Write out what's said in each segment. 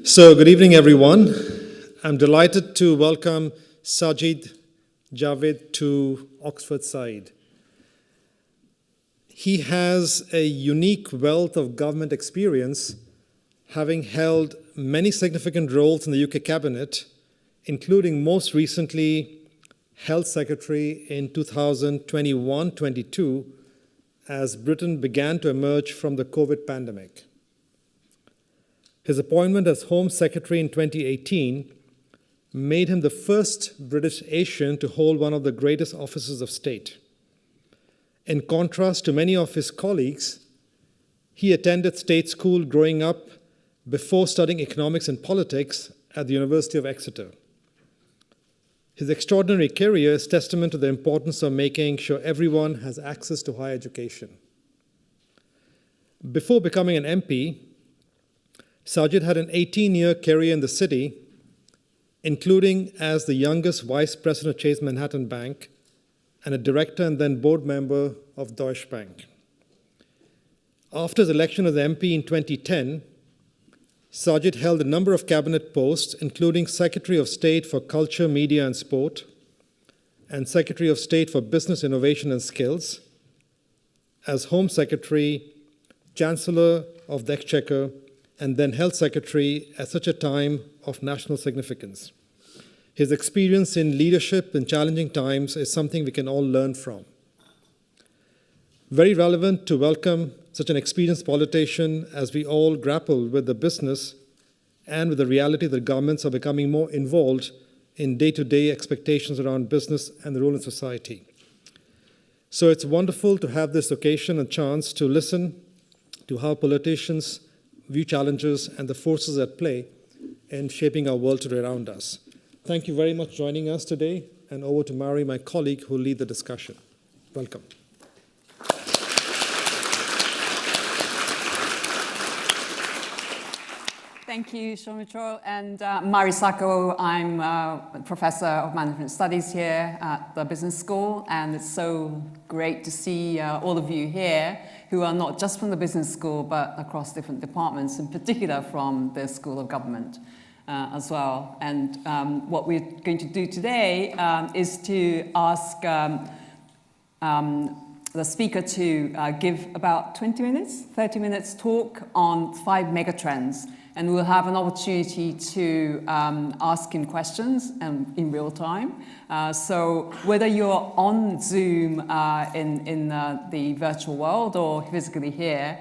So, good evening, everyone. I'm delighted to welcome Sajid, Javid to Oxford side. He has a unique wealth of government experience, having held many significant roles in the UK cabinet, including most recently Health Secretary in 2021-22 as Britain began to emerge from the COVID pandemic. His appointment as Home Secretary in 2018 made him the first British Asian to hold one of the greatest offices of state. In contrast to many of his colleagues, he attended state school growing up before studying economics and politics at the University of Exeter. His extraordinary career is testament to the importance of making sure everyone has access to higher education. Before becoming an MP, Sajid had an 18-year career in the city, including as the youngest vice president of Chase Manhattan Bank and a director and then board member of Deutsche Bank. After his election as MP in 2010, Sajid held a number of cabinet posts, including Secretary of State for Culture, Media and Sport, and Secretary of State for Business Innovation and Skills, as Home Secretary, Chancellor of the Exchequer, and then Health Secretary at such a time of national significance. His experience in leadership in challenging times is something we can all learn from. Very relevant to welcome such an experienced politician as we all grapple with the business and with the reality that governments are becoming more involved in day-to-day expectations around business and the role in society. So it's wonderful to have this occasion and chance to listen to how politicians view challenges and the forces at play in shaping our world today around us. Thank you very much for joining us today, and over to Mary, my colleague, who will lead the discussion. Welcome. Thank you, Soumitra. And Mary Sacco, I'm a professor of management studies here at the business school, and it's so great to see all of you here who are not just from the business school, but across different departments, in particular from the School of Government as well. And what we're going to do today is to ask the speaker to give about 20 minutes, 30 minutes talk on 5 megatrends. And we'll have an opportunity to ask him questions in real time. So whether you're on Zoom in the virtual world or physically here,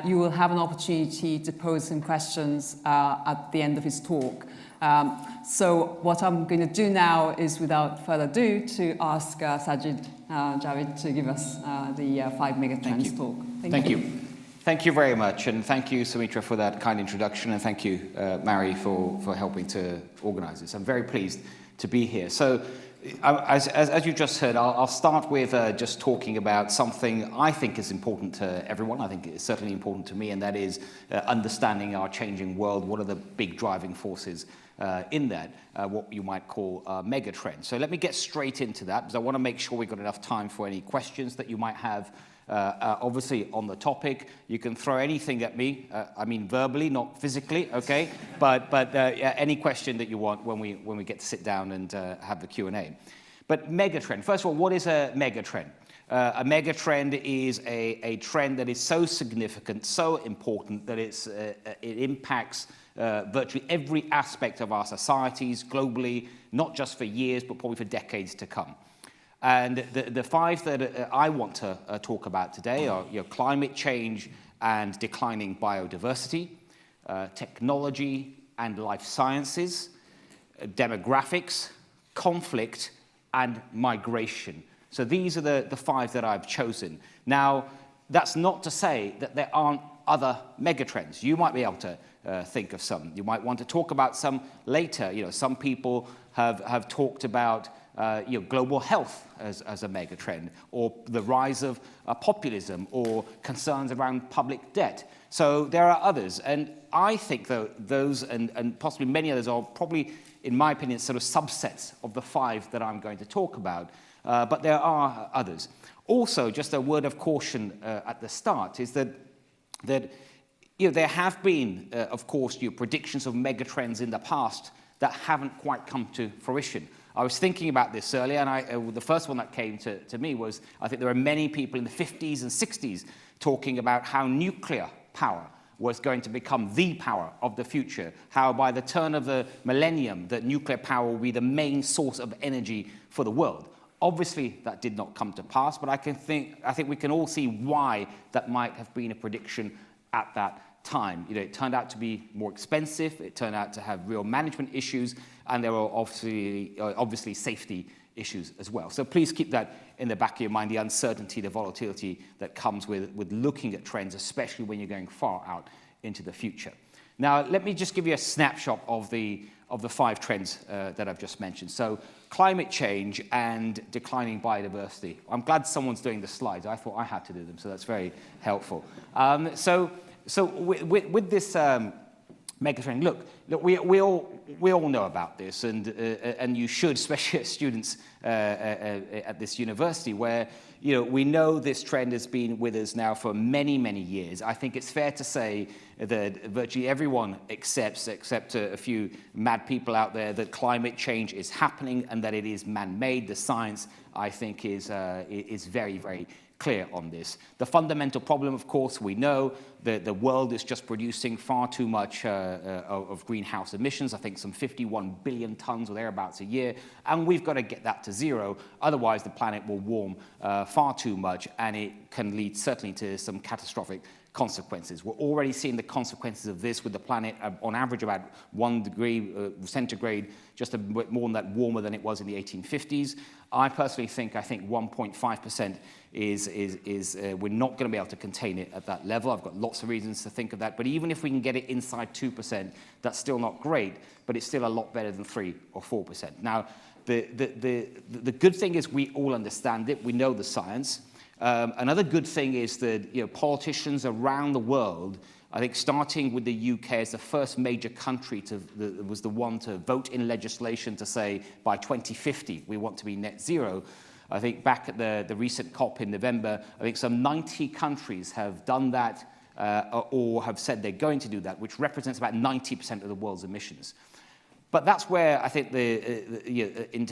you will have an opportunity to pose some questions at the end of his talk. So what I'm going to do now is, without further ado, to ask Sajid Javid to give us the 5 megatrends talk. Thank you. Thank you very much, and thank you, Soumitra, for that kind introduction, and thank you, Mary, for helping to organize this. I'm very pleased to be here. So, as you just heard, I'll start with just talking about something I think is important to everyone. I think it's certainly important to me, and that is understanding our changing world. What are the big driving forces in that, what you might call mega trends. So let me get straight into that, because I want to make sure we've got enough time for any questions that you might have. Obviously on the topic, you can throw anything at me. I mean verbally, not physically, okay? But any question that you want when we get to sit down and have the Q&A. But megatrend. First of all, what is a megatrend? A megatrend is a trend that is so significant, so important that it impacts virtually every aspect of our societies globally, not just for years, but probably for decades to come. And the 5 that I want to talk about today are climate change and declining biodiversity, technology and life sciences, demographics, conflict, and migration. So these are the 5 that I've chosen. Now, that's not to say that there aren't other megatrends. You might be able to think of some. You might want to talk about some later. Some people have talked about global health as a mega trend, or the rise of populism, or concerns around public debt. So there are others, and I think those and possibly many others are probably, in my opinion, sort of subsets of the 5 that I'm going to talk about, but there are others. Also, just a word of caution at the start is that there have been, of course, predictions of megatrends in the past that haven't quite come to fruition. I was thinking about this earlier, and the first one that came to me was, I think there are many people in the 50s and 60s talking about how nuclear power was going to become the power of the future, how by the turn of the millennium, that nuclear power will be the main source of energy for the world. Obviously, that did not come to pass, but I think we can all see why that might have been a prediction at that time. It turned out to be more expensive, it turned out to have real management issues, and there were obviously safety issues as well. So please keep that in the back of your mind, the uncertainty, the volatility that comes with looking at trends, especially when you're going far out into the future. Now, let me just give you a snapshot of the 5 trends that I've just mentioned. So climate change and declining biodiversity. I'm glad someone's doing the slides. I thought I had to do them, so that's very helpful. So with this megatrend, look, we all know about this, and you should, especially as students at this university, where we know this trend has been with us now for many, many years. I think it's fair to say that virtually everyone accepts, except a few mad people out there, that climate change is happening and that it is man-made. The science, I think, is very, very clear on this. The fundamental problem, of course, we know that the world is just producing far too much of greenhouse emissions. I think some 51 billion tons or thereabouts a year, and we've got to get that to zero. Otherwise, the planet will warm far too much, and it can lead certainly to some catastrophic consequences. We're already seeing the consequences of this with the planet on average about 1 degree centigrade, just a bit more than that warmer than it was in the 1850s. I personally think 1.5% is we're not going to be able to contain it at that level. I've got lots of reasons to think of that, but even if we can get it inside 2%, that's still not great, but it's still a lot better than 3 or 4%. Now, the good thing is we all understand it. We know the science. Another good thing is that politicians around the world, I think starting with the UK as the first major country was the one to vote in legislation to say by 2050 we want to be net zero. I think back at the recent COP in November, I think some 90 countries have done that or have said they're going to do that, which represents about 90% of the world's emissions. But that's where I think in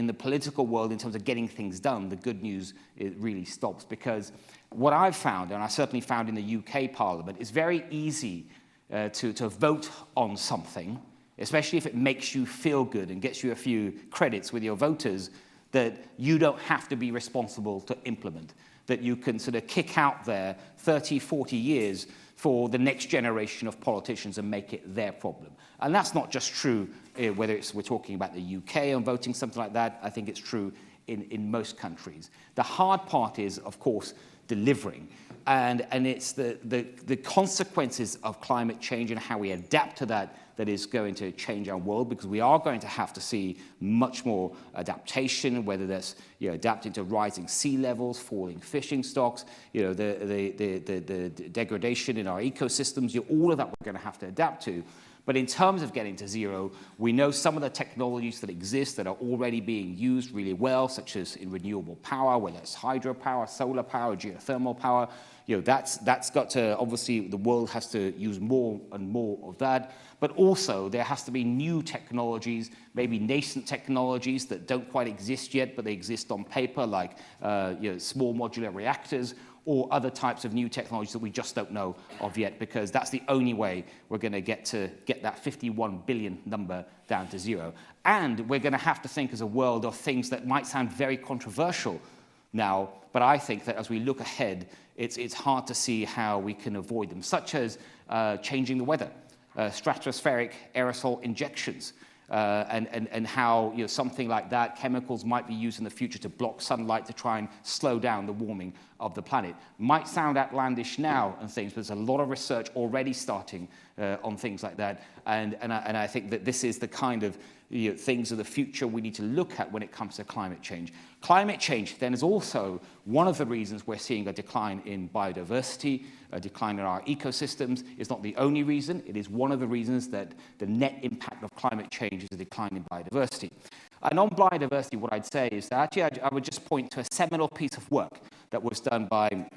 the political world, in terms of getting things done, the good news really stops, because what I've found, and I certainly found in the UK Parliament, is very easy to vote on something, especially if it makes you feel good and gets you a few credits with your voters, that you don't have to be responsible to implement, that you can sort of kick out there 30, 40 years for the next generation of politicians and make it their problem. And that's not just true whether we're talking about the UK on voting, something like that. I think it's true in most countries. The hard part is, of course, delivering. And it's the consequences of climate change and how we adapt to that is going to change our world, because we are going to have to see much more adaptation, whether that's adapting to rising sea levels, falling fishing stocks, the degradation in our ecosystems, all of that we're going to have to adapt to. But in terms of getting to zero, we know some of the technologies that exist that are already being used really well, such as in renewable power, whether it's hydropower, solar power, geothermal power. That's got to, obviously, the world has to use more and more of that. But also, there has to be new technologies, maybe nascent technologies that don't quite exist yet, but they exist on paper, like small modular reactors, or other types of new technologies that we just don't know of yet, because that's the only way we're going to get that 51 billion number down to zero. And we're going to have to think as a world of things that might sound very controversial now, but I think that as we look ahead, it's hard to see how we can avoid them, such as changing the weather, stratospheric aerosol injections, and how something like that, chemicals might be used in the future to block sunlight to try and slow down the warming of the planet. Might sound outlandish now and things, but there's a lot of research already starting on things like that, and I think that this is the kind of things of the future we need to look at when it comes to climate change. Climate change then is also one of the reasons we're seeing a decline in biodiversity, a decline in our ecosystems. It's not the only reason. It is one of the reasons that the net impact of climate change is a decline in biodiversity. And on biodiversity, what I'd say is that actually I would just point to a seminal piece of work that was done by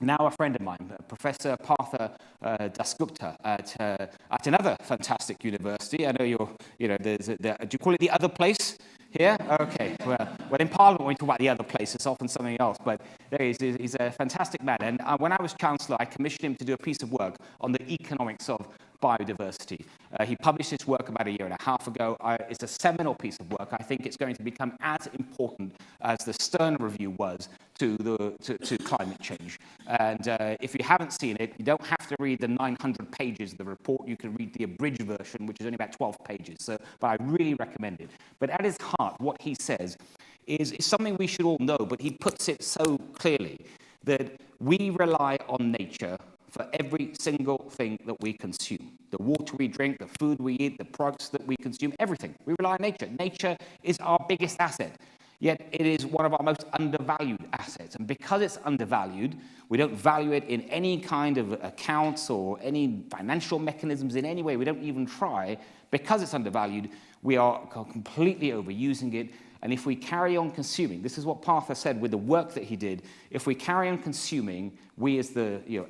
now a friend of mine, Professor Partha Dasgupta at another fantastic university. I know do you call it the other place here? Okay, well in Parliament when we talk about the other place, it's often something else, but he's a fantastic man. And when I was Chancellor, I commissioned him to do a piece of work on the economics of biodiversity. He published his work about 1.5 years ago. It's a seminal piece of work. I think it's going to become as important as the Stern Review was to climate change. And if you haven't seen it, you don't have to read the 900 pages of the report. You can read the abridged version, which is only about 12 pages. But I really recommend it. But at his heart, what he says is something we should all know, but he puts it so clearly that we rely on nature for every single thing that we consume. The water we drink, the food we eat, the products that we consume, everything. We rely on nature. Nature is our biggest asset, yet it is one of our most undervalued assets. And because it's undervalued, we don't value it in any kind of accounts or any financial mechanisms in any way. We don't even try. Because it's undervalued, we are completely overusing it. And if we carry on consuming, this is what Partha said with the work that he did, if we carry on consuming, we as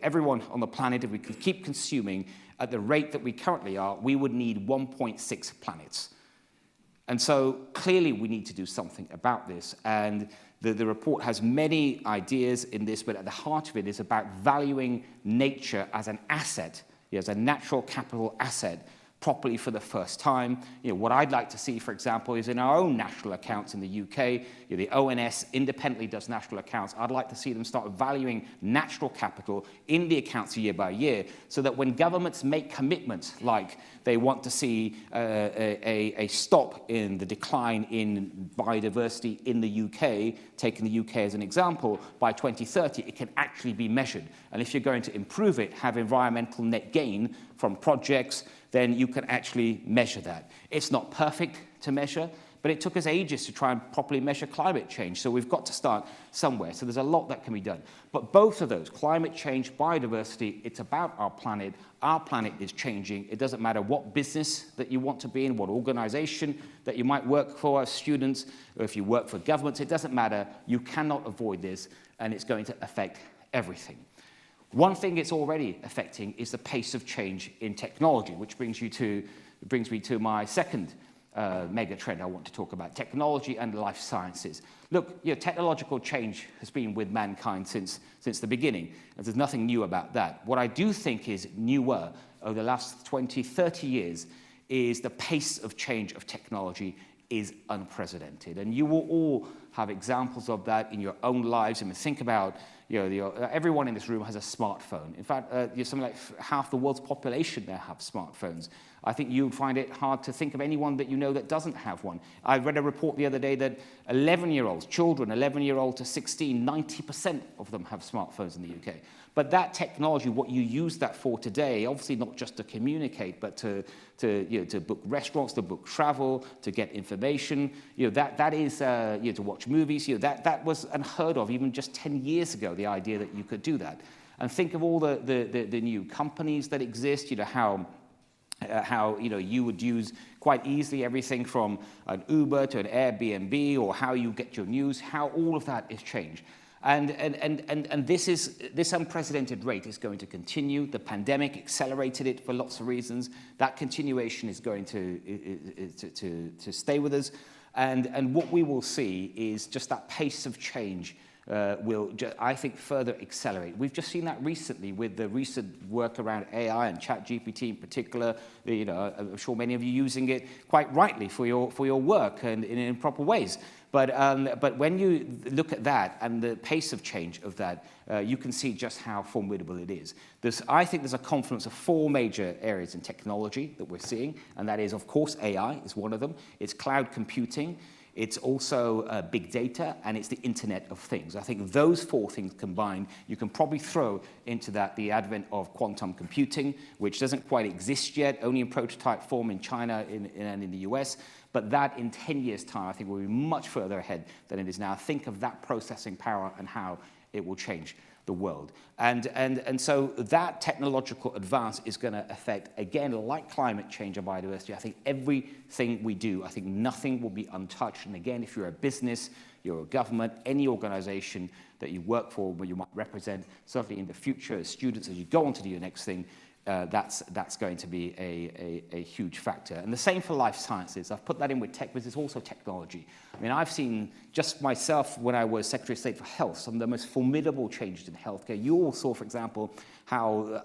everyone on the planet, if we could keep consuming at the rate that we currently are, we would need 1.6 planets. And so clearly we need to do something about this. And the report has many ideas in this, but at the heart of it is about valuing nature as an asset, as a natural capital asset, properly for the first time. What I'd like to see, for example, is in our own national accounts in the UK, the ONS independently does national accounts. I'd like to see them start valuing natural capital in the accounts year by year, so that when governments make commitments like they want to see a stop in the decline in biodiversity in the UK, taking the UK as an example, by 2030, it can actually be measured. And if you're going to improve it, have environmental net gain from projects, then you can actually measure that. It's not perfect to measure, but it took us ages to try and properly measure climate change. So we've got to start somewhere. So there's a lot that can be done. But both of those, climate change, biodiversity, it's about our planet. Our planet is changing. It doesn't matter what business that you want to be in, what organization that you might work for as students, or if you work for governments, it doesn't matter. You cannot avoid this, and it's going to affect everything. One thing it's already affecting is the pace of change in technology, which brings me to my second mega trend I want to talk about, technology and life sciences. Look, technological change has been with mankind since the beginning, and there's nothing new about that. What I do think is newer over the last 20, 30 years is the pace of change of technology is unprecedented. And you will all have examples of that in your own lives. I mean, think about, everyone in this room has a smartphone. In fact, something like half the world's population now have smartphones. I think you would find it hard to think of anyone that you know that doesn't have one. I read a report the other day that 11-year-olds, children, 11-year-old to 16, 90% of them have smartphones in the UK. But that technology, what you use that for today, obviously not just to communicate, but to book restaurants, to book travel, to get information, that is to watch movies. That was unheard of even just 10 years ago. The idea that you could do that, and think of all the new companies that exist. How you would use quite easily everything from an Uber to an Airbnb, or how you get your news. How all of that is changed. And this unprecedented rate is going to continue. The pandemic accelerated it for lots of reasons. That continuation is going to stay with us. And what we will see is just that pace of change will, I think, further accelerate. We've just seen that recently with the recent work around AI and ChatGPT in particular. I'm sure many of you are using it quite rightly for your work and in improper ways. But when you look at that and the pace of change of that, you can see just how formidable it is. I think there's a confluence of four major areas in technology that we're seeing, and that is, of course, AI is one of them. It's cloud computing. It's also big data, and it's the Internet of Things. I think those four things combined, you can probably throw into that the advent of quantum computing, which doesn't quite exist yet, only in prototype form in China and in the US. But that in 10 years' time, I think will be much further ahead than it is now. Think of that processing power and how it will change. the world. And so that technological advance is going to affect, again, like climate change and biodiversity, I think everything we do, I think nothing will be untouched. And again, if you're a business, you're a government, any organization that you work for, where you might represent, certainly in the future as students, as you go on to do your next thing, that's going to be a huge factor. And the same for life sciences. I've put that in with tech, but it's also technology. I mean, I've seen just myself when I was Secretary of State for Health, some of the most formidable changes in healthcare. You all saw, for example, how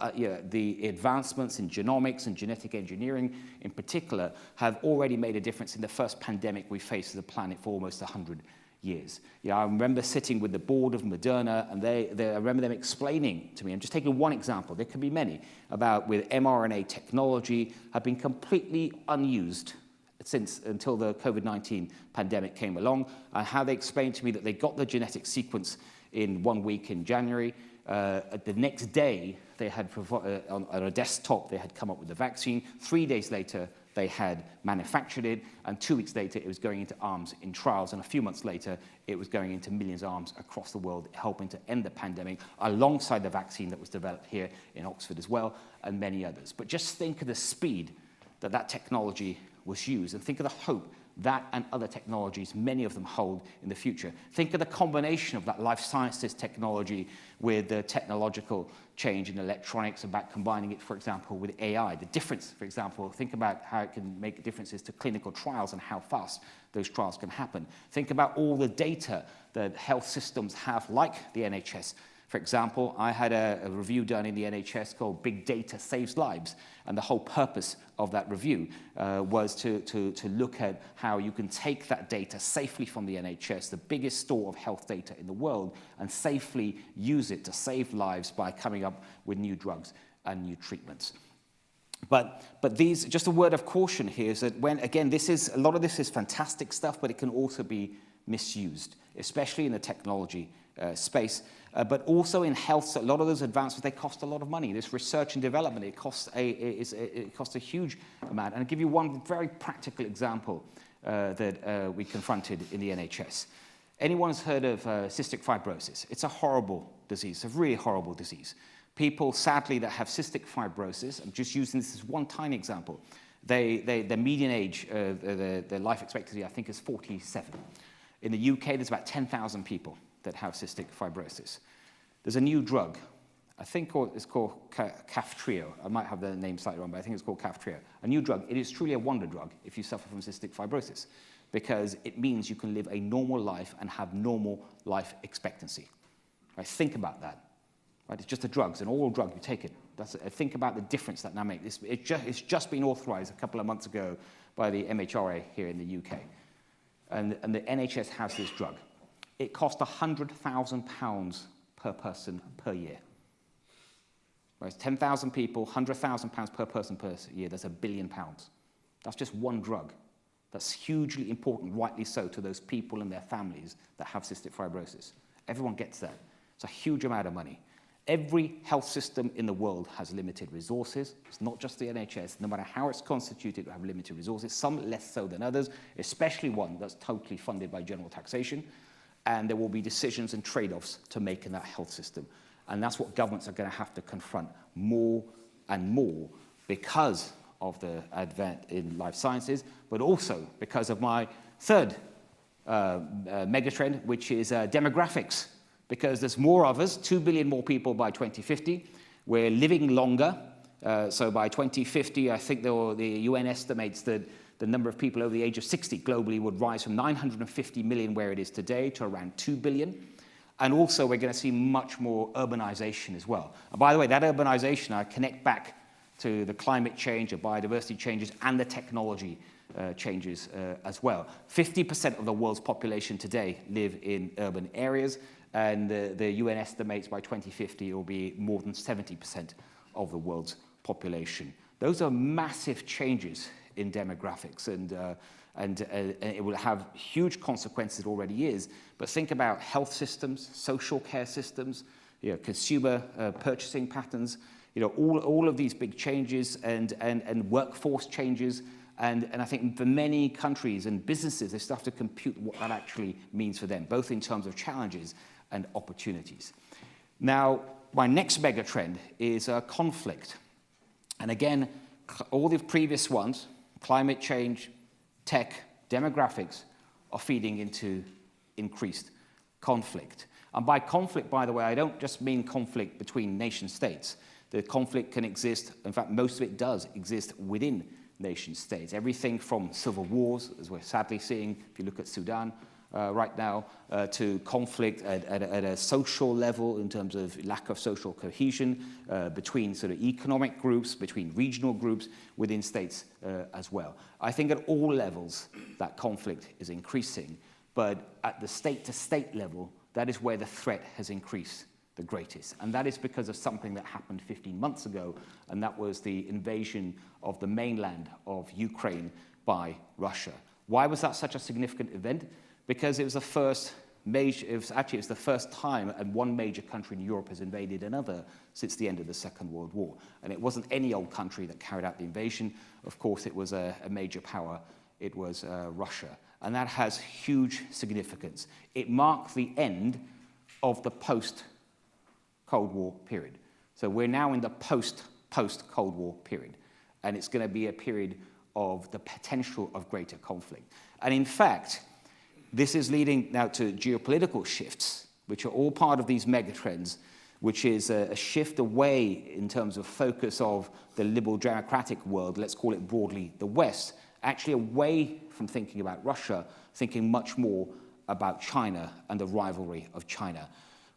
the advancements in genomics and genetic engineering in particular have already made a difference in the first pandemic we faced as a planet for almost 100 years. I remember sitting with the board of Moderna, and I remember them explaining to me, I'm just taking one example, there could be many, about with mRNA technology have been completely unused until the COVID-19 pandemic came along, and how they explained to me that they got the genetic sequence in 1 week in January. The next day, they had on a desktop, they had come up with the vaccine. 3 days later, they had manufactured it, and 2 weeks later, it was going into arms in trials, and a few months later, it was going into millions of arms across the world, helping to end the pandemic, alongside the vaccine that was developed here in Oxford as well, and many others. But just think of the speed that that technology was used, and think of the hope that and other technologies, many of them hold in the future. Think of the combination of that life sciences technology with the technological change in electronics, about combining it, for example, with AI. The difference, for example, think about how it can make differences to clinical trials and how fast those trials can happen. Think about all the data that health systems have, like the NHS. For example, I had a review done in the NHS called Big Data Saves Lives, and the whole purpose of that review was to look at how you can take that data safely from the NHS, the biggest store of health data in the world, and safely use it to save lives by coming up with new drugs and new treatments. But these, just a word of caution here is that when, again, a lot of this is fantastic stuff, but it can also be misused, especially in the technology space. But also in health, a lot of those advancements, they cost a lot of money. This research and development, it costs a huge amount. And I'll give you one very practical example that we confronted in the NHS. Anyone's heard of cystic fibrosis? It's a horrible disease, a really horrible disease. People, sadly, that have cystic fibrosis, I'm just using this as one tiny example, their median age, their life expectancy, I think, is 47. In the UK, there's about 10,000 people that have cystic fibrosis. There's a new drug, I think it's called Kaftrio. I might have the name slightly wrong, but I think it's called Kaftrio. A new drug. It is truly a wonder drug if you suffer from cystic fibrosis, because it means you can live a normal life and have normal life expectancy. Right? Think about that. Right? It's just a drug. It's an oral drug. You take it. Think about the difference that now makes. It's just been authorized a couple of months ago by the MHRA here in the UK. And the NHS has this drug. It costs £100,000 per person per year. Right? 10,000 people, £100,000 per person per year. That's £1 billion. That's just one drug. That's hugely important, rightly so, to those people and their families that have cystic fibrosis. Everyone gets that. It's a huge amount of money. Every health system in the world has limited resources. It's not just the NHS. No matter how it's constituted, it will have limited resources, some less so than others, especially one that's totally funded by general taxation. And there will be decisions and trade-offs to make in that health system. And that's what governments are going to have to confront more and more because of the advent in life sciences, but also because of my third megatrend, which is demographics. Because there's more of us, 2 billion more people by 2050. We're living longer. So by 2050, I think the UN estimates that the number of people over the age of 60 globally would rise from 950 million, where it is today, to around 2 billion. And also, we're going to see much more urbanization as well. And by the way, that urbanization, I connect back to the climate change, the biodiversity changes, and the technology changes as well. 50% of the world's population today live in urban areas, and the UN estimates by 2050 it will be more than 70% of the world's population. Those are massive changes in demographics, and it will have huge consequences. It already is. But think about health systems, social care systems, consumer purchasing patterns. All of these big changes and workforce changes. And I think for many countries and businesses, they start to compute what that actually means for them, both in terms of challenges and opportunities. Now, my next mega trend is conflict. And again, all the previous ones, climate change, tech, demographics, are feeding into increased conflict. And by conflict, by the way, I don't just mean conflict between nation states. The conflict can exist, in fact, most of it does exist within nation states. Everything from civil wars, as we're sadly seeing, if you look at Sudan right now, to conflict at a social level in terms of lack of social cohesion between sort of economic groups, between regional groups, within states as well. I think at all levels that conflict is increasing, but at the state-to-state level, that is where the threat has increased the greatest. And that is because of something that happened 15 months ago, and that was the invasion of the mainland of Ukraine by Russia. Why was that such a significant event? Because it was the first the first time and one major country in Europe has invaded another since the end of the Second World War. And it wasn't any old country that carried out the invasion. Of course, it was a major power. It was Russia. And that has huge significance. It marked the end of the post-Cold War period. So we're now in the post-Cold War period. And it's going to be a period of the potential of greater conflict. And in fact, this is leading now to geopolitical shifts, which are all part of these megatrends, which is a shift away in terms of focus of the liberal democratic world, let's call it broadly the West, actually away from thinking about Russia, thinking much more about China and the rivalry of China.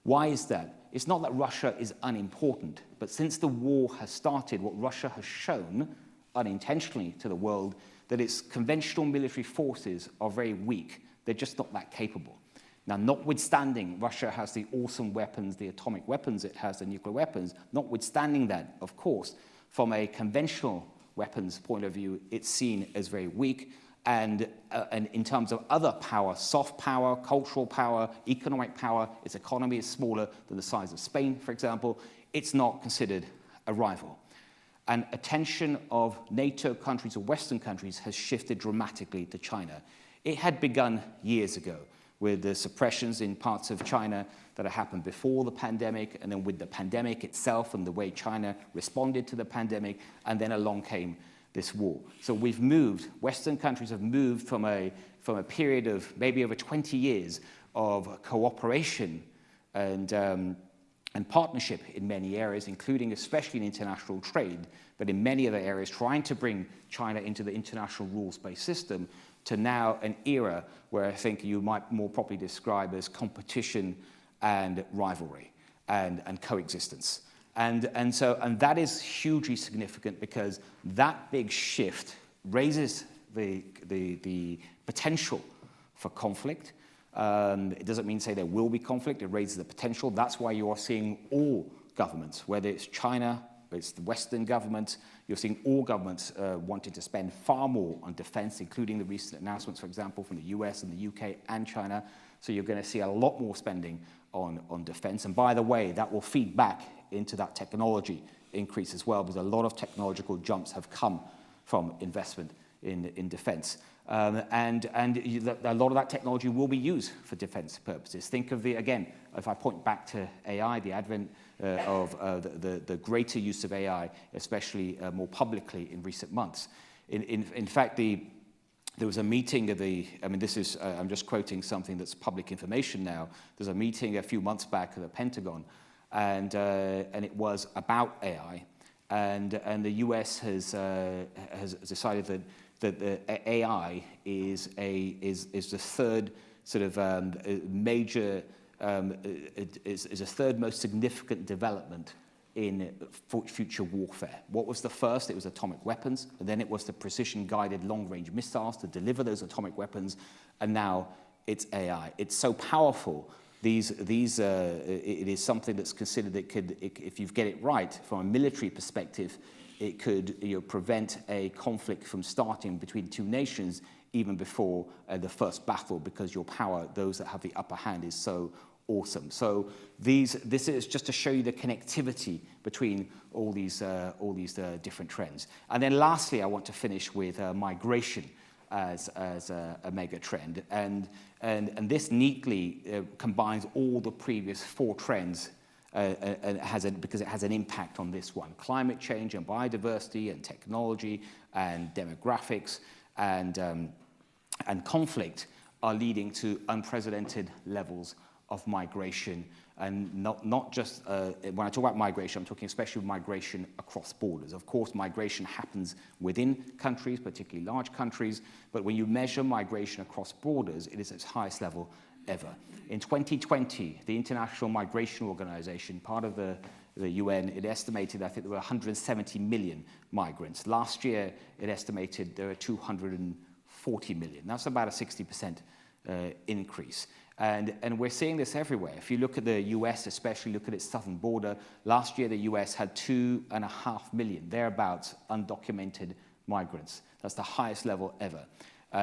Why is that? It's not that Russia is unimportant, but since the war has started, what Russia has shown, unintentionally to the world, that its conventional military forces are very weak. They're just not that capable. Now, notwithstanding, Russia has the awesome weapons, the atomic weapons it has, the nuclear weapons. Notwithstanding that, of course, from a conventional weapons point of view, it's seen as very weak. And in terms of other power, soft power, cultural power, economic power, its economy is smaller than the size of Spain, for example. It's not considered a rival. And attention of NATO countries or Western countries has shifted dramatically to China. It had begun years ago with the suppressions in parts of China that had happened before the pandemic, and then with the pandemic itself and the way China responded to the pandemic, and then along came this war. So we've moved, Western countries have moved from a period of maybe over 20 years of cooperation and partnership in many areas, including especially in international trade, but in many other areas trying to bring China into the international rules-based system, to now an era where I think you might more properly describe as competition and rivalry and coexistence. And that is hugely significant because that big shift raises the potential for conflict. It doesn't mean say there will be conflict, it raises the potential. That's why you are seeing all governments, whether it's China, it's the Western government, you're seeing all governments wanting to spend far more on defense, including the recent announcements, for example, from the US and the UK and China. So you're going to see a lot more spending on defense. And by the way, that will feed back into that technology increase as well, because a lot of technological jumps have come from investment in defense. And a lot of that technology will be used for defense purposes. Think of again, if I point back to AI, the advent of the greater use of AI, especially more publicly in recent months. In fact, there was a meeting of I'm just quoting something that's public information now. There's a meeting a few months back at the Pentagon, and it was about AI. And the US has decided that the AI is the third sort of major, is the third most significant development in future warfare. What was the first? It was atomic weapons, and then it was the precision-guided long-range missiles to deliver those atomic weapons, and now it's AI. It's so powerful. It is something that's considered that could, if you get it right from a military perspective, it could prevent a conflict from starting between two nations even before the first battle, because your power, those that have the upper hand, is so awesome. So this is just to show you the connectivity between all these different trends. And then lastly, I want to finish with migration as a mega trend. And this neatly combines all the previous four trends because it has an impact on this one. Climate change and biodiversity and technology and demographics and conflict are leading to unprecedented levels of migration. And not just, when I talk about migration, I'm talking especially migration across borders. Of course, migration happens within countries, particularly large countries, but when you measure migration across borders, it is its highest level ever. In 2020, the International Migration Organization, part of the UN, it estimated, I think there were 170 million migrants. Last year, it estimated there were 240 million. That's about a 60% increase. And we're seeing this everywhere. If you look at the US, especially look at its southern border, last year the US had 2.5 million, thereabouts, undocumented migrants. That's the highest level ever.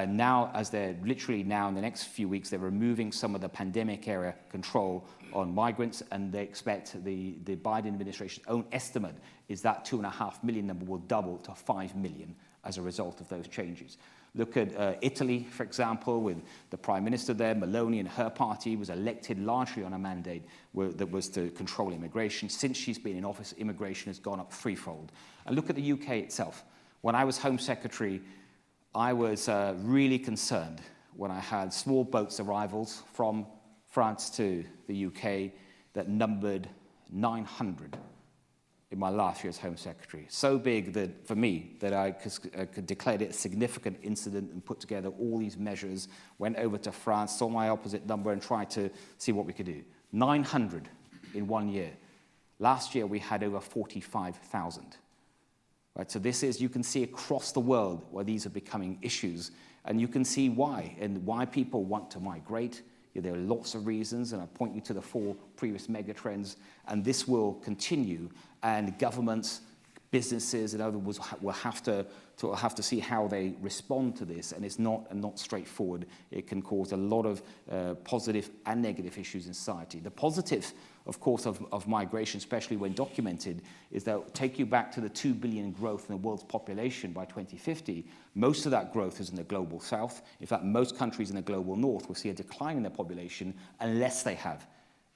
Now, as they're literally now in the next few weeks, they're removing some of the pandemic era control on migrants, and they expect the Biden administration's own estimate is that 2.5 million number will double to 5 million as a result of those changes. Look at Italy, for example, with the Prime Minister there, Meloni, and her party was elected largely on a mandate that was to control immigration. Since she's been in office, immigration has gone up threefold. And look at the UK itself. When I was Home Secretary, I was really concerned when I had small boats arrivals from France to the UK that numbered 900 in my last year as Home Secretary. So big that, for me, that I could declare it a significant incident and put together all these measures, went over to France, saw my opposite number and tried to see what we could do. 900 in 1 year. Last year, we had over 45,000. Right, so this is, you can see across the world where these are becoming issues, and you can see why, and why people want to migrate. There are lots of reasons, and I point you to the 4 previous megatrends, and this will continue, and governments, businesses, and others will have to see how they respond to this, and it's not straightforward. It can cause a lot of positive and negative issues in society. The positive, of course, of migration, especially when documented, is that it'll take you back to the 2 billion growth in the world's population by 2050. Most of that growth is in the global south. In fact, most countries in the global north will see a decline in their population unless they have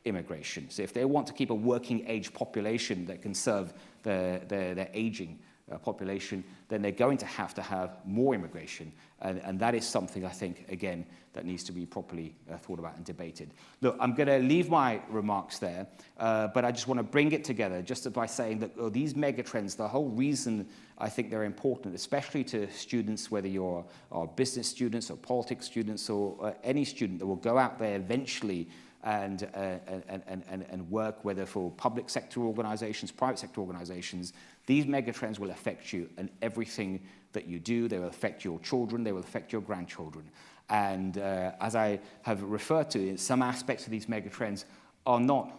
immigration. So if they want to keep a working age population that can serve their aging population, then they're going to have more immigration. And that is something, I think, again, that needs to be properly thought about and debated. Look, I'm going to leave my remarks there, but I just want to bring it together just by saying that these megatrends, the whole reason I think they're important, especially to students, whether you're business students or politics students or any student that will go out there eventually and work, whether for public sector organizations, private sector organizations, these megatrends will affect you and everything that you do. They will affect your children, they will affect your grandchildren. And as I have referred to, some aspects of these megatrends are not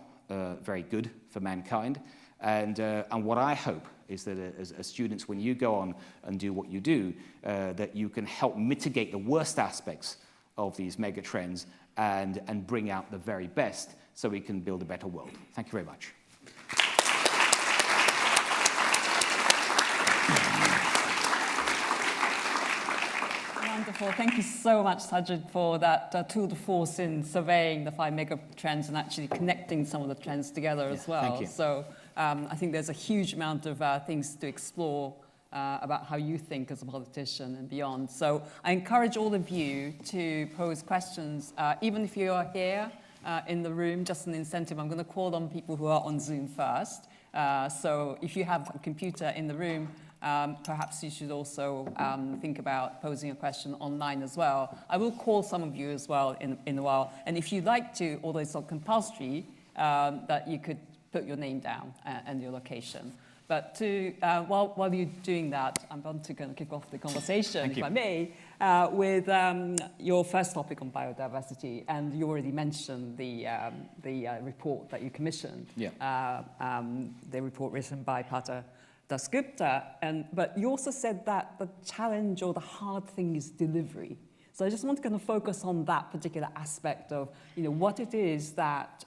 very good for mankind. And what I hope is that as students, when you go on and do what you do, that you can help mitigate the worst aspects of these megatrends and bring out the very best so we can build a better world. Thank you very much. Wonderful. Thank you so much, Sajid, for that tour de force in surveying the 5 mega trends and actually connecting some of the trends together as well. Thank you. So I think there's a huge amount of things to explore about how you think as a politician and beyond. So I encourage all of you to pose questions, even if you are here in the room, just an incentive. I'm going to call on people who are on Zoom first. So if you have a computer in the room, perhaps you should also think about posing a question online as well. I will call some of you as well in a while. And if you'd like to, although it's not compulsory, that you could put your name down and your location. But while you're doing that, I'm going to kick off the conversation, if I may, with your first topic on biodiversity. And you already mentioned the report that you commissioned, the report written by Pata Dasgupta. But you also said that the challenge or the hard thing is delivery. So I just want to kind of focus on that particular aspect of what it is that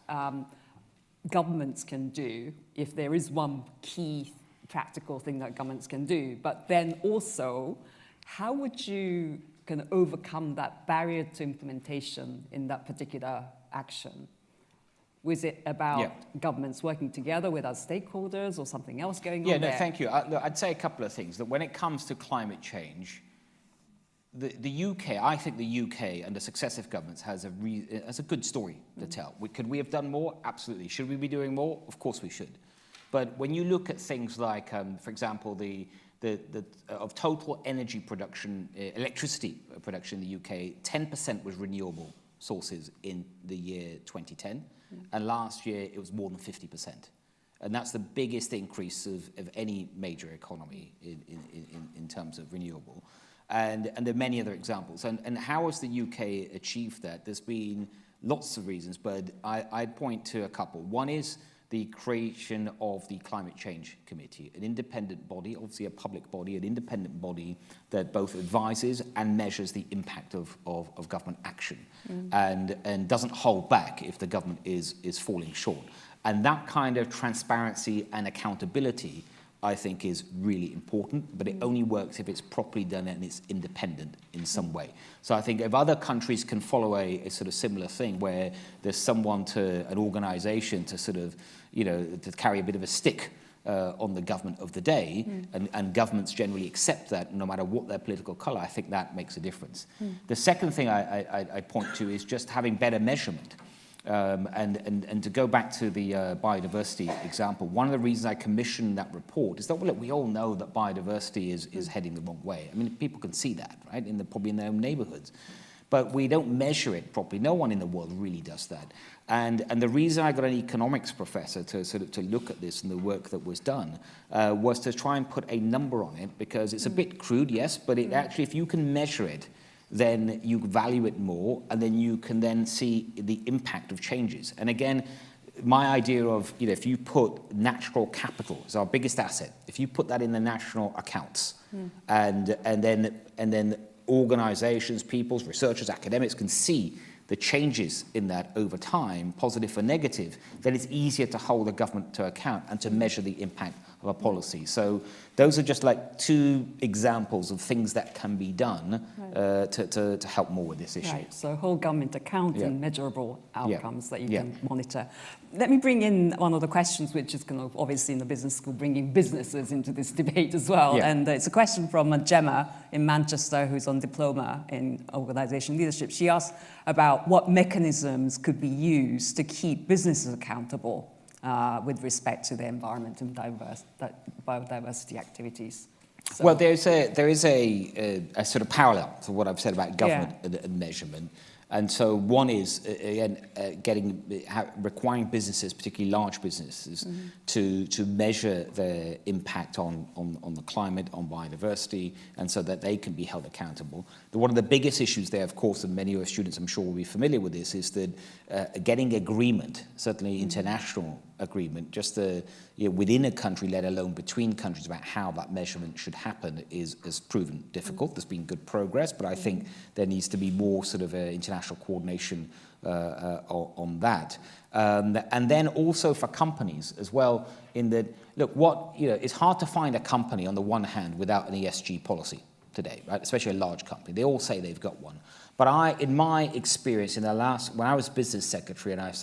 governments can do, if there is one key practical thing that governments can do, but then also, how would you kind of overcome that barrier to implementation in that particular action? Was it about governments working together with our stakeholders or something else going on there? Thank you. I'd say a couple of things. That when it comes to climate change, the UK, I think the UK under successive governments has a good story to tell. Could we have done more? Absolutely. Should we be doing more? Of course we should. But when you look at things like, for example, of total energy production, electricity production in the UK, 10% was renewable sources in the year 2010, and last year it was more than 50%. And that's the biggest increase of any major economy in terms of renewable. And there are many other examples. And how has the UK achieved that? There's been lots of reasons, but I'd point to a couple. One is the creation of the Climate Change Committee, an independent body, obviously a public body, an independent body that both advises and measures the impact of government action and doesn't hold back if the government is falling short. And that kind of transparency and accountability, I think, is really important, but it only works if it's properly done and it's independent in some way. So I think if other countries can follow a sort of similar thing where there's someone an organization to sort of, to carry a bit of a stick on the government of the day, and governments generally accept that no matter what their political color, I think that makes a difference. The second thing I point to is just having better measurement. And to go back to the biodiversity example, one of the reasons I commissioned that report is that, well, look, we all know that biodiversity is heading the wrong way. I mean, people can see that, right, probably in their own neighborhoods. But we don't measure it properly. No one in the world really does that. And the reason I got an economics professor to look at this and the work that was done was to try and put a number on it, because it's a bit crude, yes, but it actually, if you can measure it, then you value it more, and then you can then see the impact of changes. And again, my idea of, if you put natural capital as our biggest asset, if you put that in the national accounts, and then organizations, peoples, researchers, academics can see the changes in that over time, positive or negative, then it's easier to hold the government to account and to measure the impact of a policy. So those are just like two examples of things that can be done to help more with this issue. Right, so whole government account and measurable outcomes that you can monitor. Let me bring in one of the questions, which is kind of obviously in the business school, bringing businesses into this debate as well. Yeah. And it's a question from Gemma in Manchester, who's on diploma in organization leadership. She asked about what mechanisms could be used to keep businesses accountable with respect to the environment and biodiversity activities. So. Well, there is a sort of parallel to what I've said about government and measurement. And so one is, again, requiring businesses, particularly large businesses, to measure their impact on the climate, on biodiversity, and so that they can be held accountable. One of the biggest issues there, of course, and many of our students I'm sure will be familiar with this, is that getting agreement, certainly international agreement, just within a country, let alone between countries, about how that measurement should happen has proven difficult. There's been good progress, but I think there needs to be more sort of international coordination on that. And then also for companies as well, in that, look, it's hard to find a company on the one hand without an ESG policy today, right? Especially a large company. They all say they've got one. But in my experience, when I was business secretary and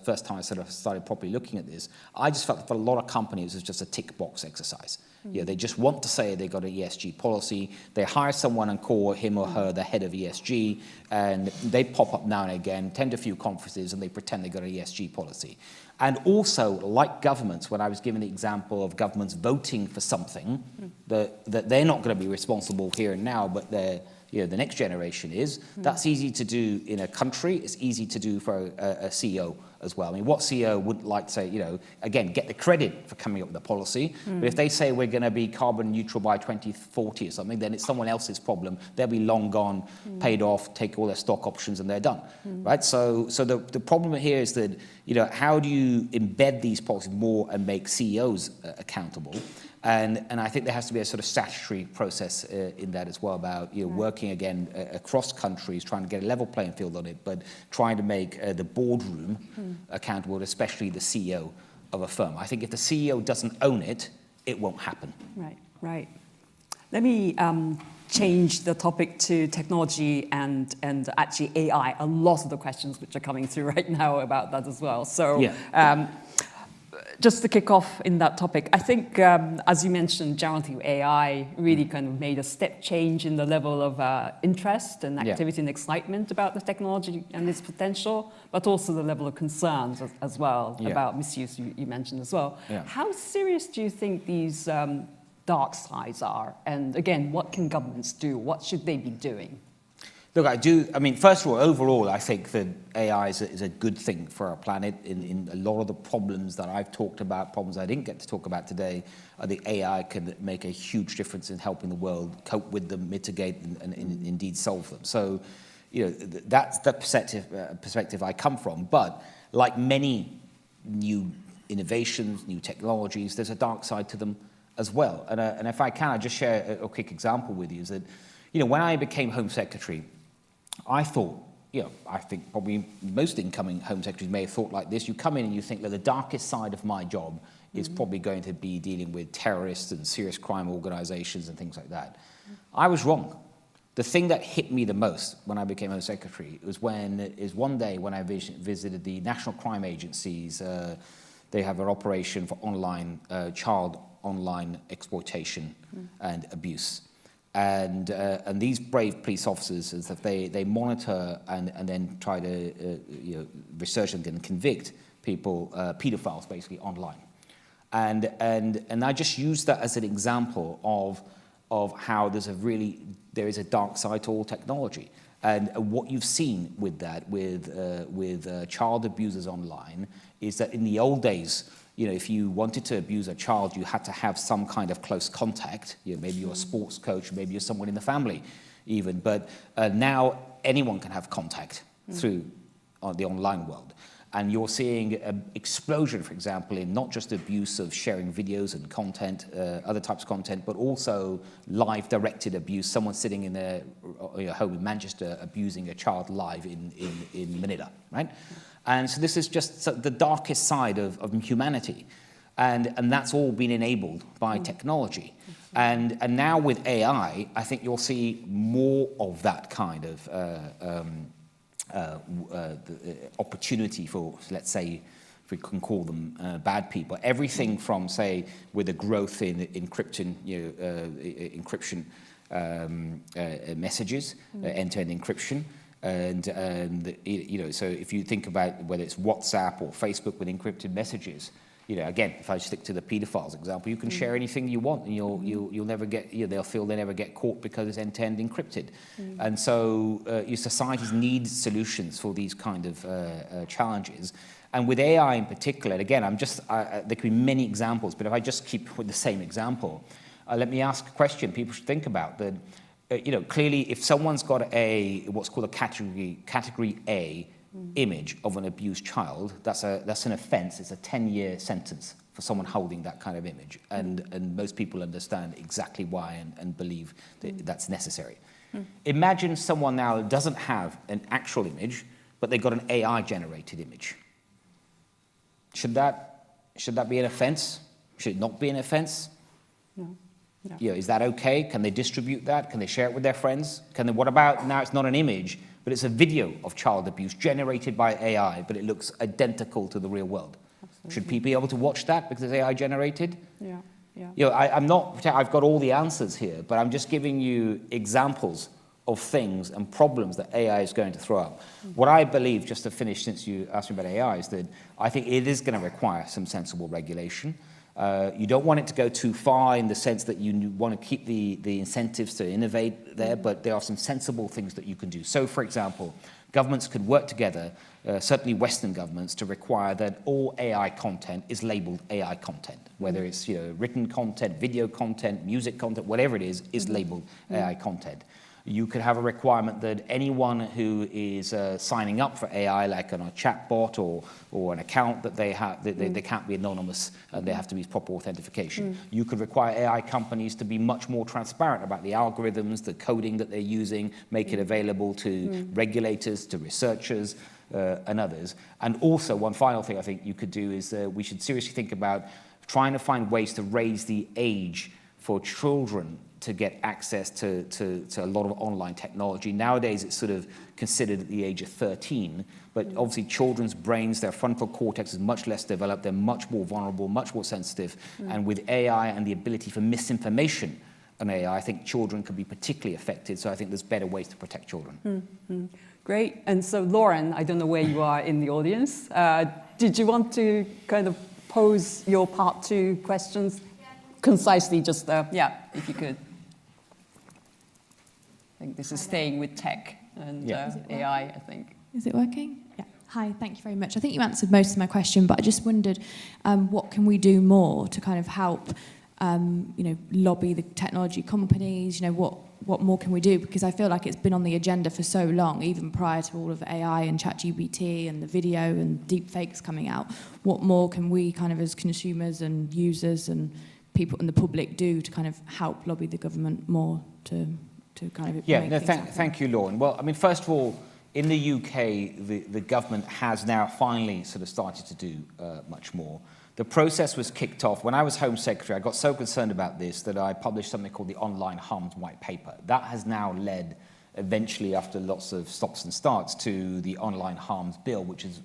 first time I started properly looking at this, I just felt that for a lot of companies it was just a tick box exercise. They just want to say they got an ESG policy. They hire someone and call him or her the head of ESG, and they pop up now and again, attend a few conferences, and they pretend they got an ESG policy. And also, like governments, when I was given the example of governments voting for something that they're not going to be responsible here and now, but the next generation is, that's easy to do in a country. It's easy to do for a CEO as well. I mean, what CEO wouldn't like to say, again, get the credit for coming up with a policy, but if they say we're going to be carbon neutral by 2040 or something, then it's someone else's problem. They'll be long gone, paid off, take all their stock options, and they're done, right? So the problem here is that, how do you embed these policies more and make CEOs accountable? And I think there has to be a sort of statutory process in that as well, about working again across countries, trying to get a level playing field on it, but trying to make the boardroom accountable, especially the CEO of a firm. I think if the CEO doesn't own it, it won't happen. Right. Let me change the topic to technology and actually AI. A lot of the questions which are coming through right now about that as well. So Yeah. Just to kick off in that topic, I think, as you mentioned, generative AI really kind of made a step change in the level of interest and activity and excitement about the technology and its potential, but also the level of concerns as well about misuse you mentioned as well. Yeah. How serious do you think these dark sides are? And again, what can governments do? What should they be doing? Look, I mean, first of all, overall, I think that AI is a good thing for our planet. In a lot of the problems that I've talked about, problems I didn't get to talk about today, I think AI can make a huge difference in helping the world cope with them, mitigate, and indeed solve them. So, that's the perspective I come from. But like many new innovations, new technologies, there's a dark side to them as well. And if I can, I'll just share a quick example with you, is that, when I became Home Secretary, I thought, I think probably most incoming Home Secretaries may have thought like this. You come in and you think that the darkest side of my job is probably going to be dealing with terrorists and serious crime organizations and things like that. I was wrong. The thing that hit me the most when I became Home Secretary was one day when I visited the National Crime Agencies. They have an operation for child online exploitation and abuse. And these brave police officers, they monitor and then try to research and convict people, pedophiles basically online. And I just used that as an example of how there is a dark side to all technology. And what you've seen with that, with child abusers online, is that in the old days, if you wanted to abuse a child, you had to have some kind of close contact. Maybe you're a sports coach, maybe you're someone in the family even. But now anyone can have contact through the online world. And you're seeing an explosion, for example, in not just abuse of sharing videos and content, other types of content, but also live directed abuse. Someone sitting in their home in Manchester abusing a child live in Manila, right? And so this is just the darkest side of humanity. And that's all been enabled by technology. And now with AI, I think you'll see more of that kind of opportunity for, let's say, if we can call them bad people. Everything from, say, with the growth in encryption messages, end-to-end encryption. And so if you think about whether it's WhatsApp or Facebook with encrypted messages, again, if I stick to the pedophiles example, you can share anything you want, and you'll never get, they'll feel they never get caught because it's end-to-end encrypted. And so your societies need solutions for these kind of challenges. And with AI in particular, and again, there could be many examples, but if I just keep with the same example, let me ask a question people should think about that. Clearly, if someone's got what's called a category A image of an abused child, that's an offence. It's a 10-year sentence for someone holding that kind of image, and most people understand exactly why and believe that that's necessary. Imagine someone now doesn't have an actual image, but they've got an AI-generated image. Should that be an offence? Should it not be an offence? No. Is that okay? Can they distribute that? Can they share it with their friends? What about now it's not an image, but it's a video of child abuse generated by AI, but it looks identical to the real world? Absolutely. Should people be able to watch that because it's AI generated? Yeah. I've got all the answers here, but I'm just giving you examples of things and problems that AI is going to throw up. What I believe, just to finish, since you asked me about AI, is that I think it is going to require some sensible regulation. You don't want it to go too far in the sense that you want to keep the incentives to innovate there, but there are some sensible things that you can do. So, for example, governments could work together, certainly Western governments, to require that all AI content is labeled AI content, whether it's written content, video content, music content, whatever it is labeled AI content. You could have a requirement that anyone who is signing up for AI, like on a chatbot or an account, that they can't be anonymous and they have to be proper authentication. You could require AI companies to be much more transparent about the algorithms, the coding that they're using, make it available to regulators, to researchers, and others. And also, one final thing I think you could do is we should seriously think about trying to find ways to raise the age for children to get access to a lot of online technology. Nowadays, it's sort of considered at the age of 13, but obviously children's brains, their frontal cortex is much less developed, they're much more vulnerable, much more sensitive, and with AI and the ability for misinformation on AI, I think children could be particularly affected, so I think there's better ways to protect children. Great, and so Lauren, I don't know where you are in the audience. Did you want to kind of pose your part 2 questions? Concisely, just, if you could. I think this is staying with tech and AI, I think. Is it working? Yeah. Hi, thank you very much. I think you answered most of my question, but I just wondered what can we do more to kind of help, lobby the technology companies? What more can we do? Because I feel like it's been on the agenda for so long, even prior to all of AI and ChatGPT and the video and deep fakes coming out. What more can we kind of as consumers and users and people in the public do to kind of help lobby the government more to kind of make things happen? Thank you, Lauren. Well, I mean, first of all, in the UK, the government has now finally sort of started to do much more. The process was kicked off. When I was Home Secretary, I got so concerned about this that I published something called the Online Harms White Paper. That has now led, eventually, after lots of stops and starts, to the Online Harms Bill, which is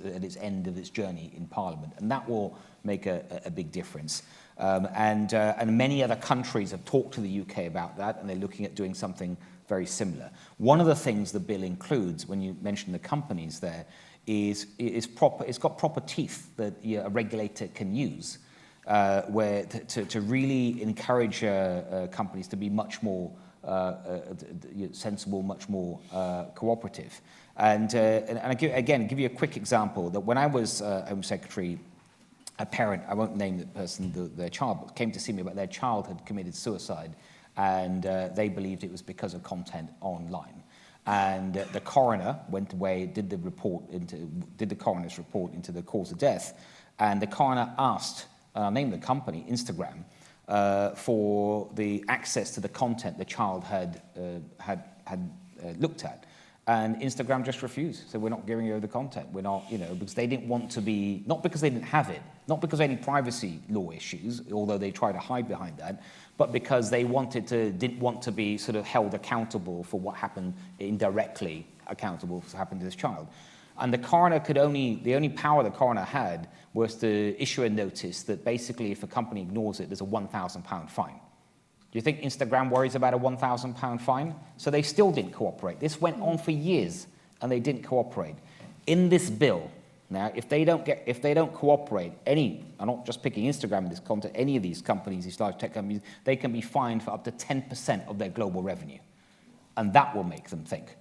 at its end of its journey in Parliament. And that will make a big difference. And many other countries have talked to the UK about that, and they're looking at doing something very similar. One of the things the bill includes, when you mention the companies there, is it's got proper teeth that a regulator can use where to really encourage companies to be much more sensible, much more cooperative. And I give you a quick example that when I was Home Secretary, a parent, I won't name the person, their child, came to see me about their child had committed suicide, and they believed it was because of content online. And the coroner went away, did the coroner's report into the cause of death, and the coroner asked, named the company, Instagram, for the access to the content the child had looked at. And Instagram just refused. So we're not giving you the content. We're not, because they didn't want to be, not because they didn't have it, not because of any privacy law issues, although they try to hide behind that, but because they didn't want to be sort of held accountable for what happened, indirectly accountable for what happened to this child. And the coroner the only power the coroner had was to issue a notice that basically if a company ignores it, there's a £1,000 fine. Do you think Instagram worries about a £1,000 fine? So they still didn't cooperate. This went on for years, and they didn't cooperate. In this bill, now, if they don't cooperate, I'm not just picking Instagram in this context, any of these companies, these large tech companies, they can be fined for up to 10% of their global revenue, and that will make them think,